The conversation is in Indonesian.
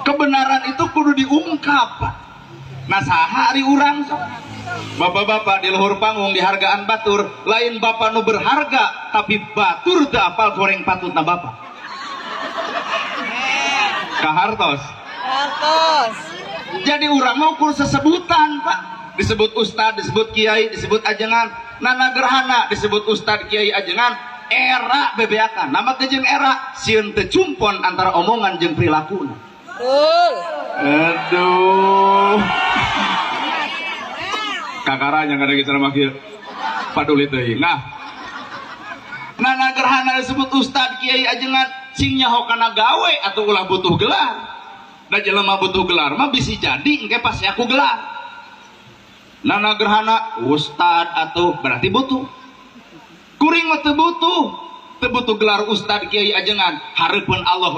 Kebenaran itu kudu diungkap. Nah saha ari urang sok. Bapak-bapak di luhur panggung dihargaan batur, lain bapak nu berharga tapi batur teu apal goreng patutna bapak. Kahartos. Jadi urang mau kudu sesebutan, Pak. Disebut ustad, disebut kiai, disebut ajengan. Nana gerhana disebut ustad, kiai, ajengan. Era bebeakan. Nama jeung era sieun teu cumpon antara omongan jeung perilaku. Aduh. Kakaranya kada geus mah kieu. Paduli teuing. Nah. Nana gerhana disebut ustad, kiai, ajengan sing nyaho kana gawe atuh ulah butuh gelar. Da jelema butuh gelar mah bisi jadi engke pasti aku gelar. Nana gerhana ustad atuh berarti butuh. Kuring mah teu butuh gelar ustad, kiai, ajengan. Hareupeun Allah